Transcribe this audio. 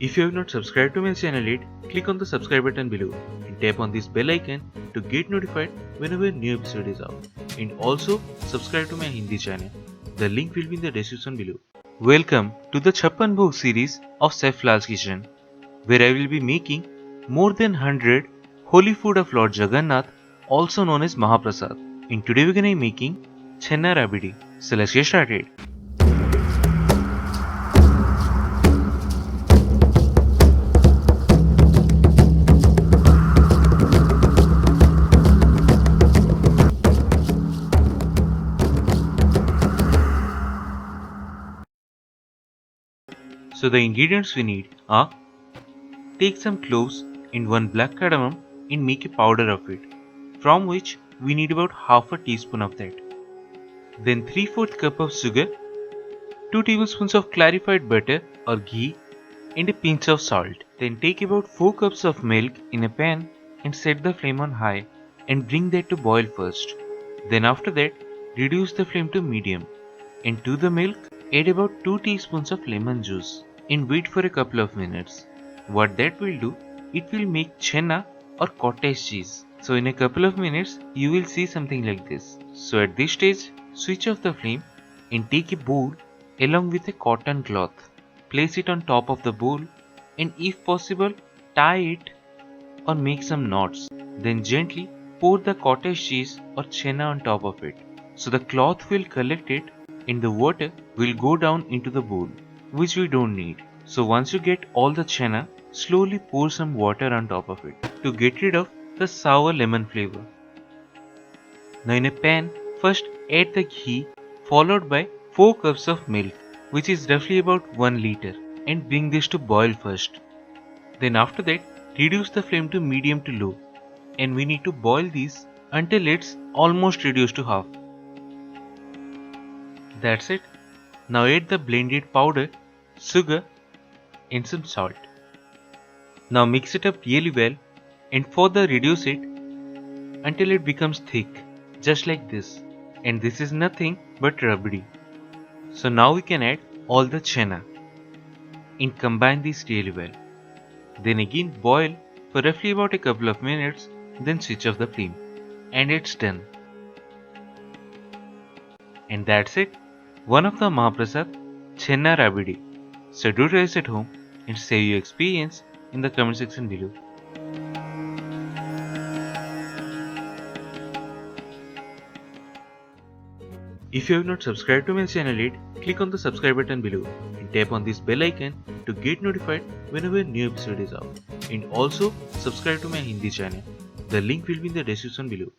If you have not subscribed to my channel yet, click on the subscribe button below and tap on this bell icon to get notified whenever a new episode is out. And also subscribe to my Hindi channel. The link will be in the description below. Welcome to the CHAPPAN BHOG series of Chef Lall's kitchen, where I will be making more than 100 holy food of Lord Jagannath, also known as Mahaprasad. And today we're gonna be making CHENA RABIDI. So let's get started. So the ingredients we need are: take some cloves and 1 black cardamom and make a powder of it, from which we need about half a teaspoon of that. Then 3/4 cup of sugar, 2 tablespoons of clarified butter or ghee and a pinch of salt. Then take about 4 cups of milk in a pan and set the flame on high and bring that to boil first. Then after that, reduce the flame to medium and to the milk add about 2 teaspoons of lemon juice and wait for a couple of minutes. What that will do, it will make CHENA or cottage cheese. So in a couple of minutes, you will see something like this. So at this stage, switch off the flame and take a bowl along with a cotton cloth. Place it on top of the bowl and if possible, tie it or make some knots. Then gently pour the cottage cheese or CHENA on top of it. So the cloth will collect it and the water will go down into the bowl, which we don't need. So once you get all the CHENA, slowly pour some water on top of it to get rid of the sour lemon flavor. Now in a pan, first add the ghee followed by 4 cups of milk, which is roughly about 1 liter, and bring this to boil first. Then after that, reduce the flame to medium to low, and we need to boil these until it's almost reduced to half. That's it. Now add the blended powder, sugar and some salt. Now mix it up really well and further reduce it until it becomes thick, just like this. And this is nothing but rabdi. So now we can add all the CHENA and combine these really well. Then again boil for roughly about a couple of minutes, then switch off the flame. And it's done. And that's it. One of the Mahaprasad, CHENA RABIDI. So do try this at home and share your experience in the comment section below. If you have not subscribed to my channel yet, click on the subscribe button below and tap on this bell icon to get notified whenever a new episode is out. And also subscribe to my Hindi channel. The link will be in the description below.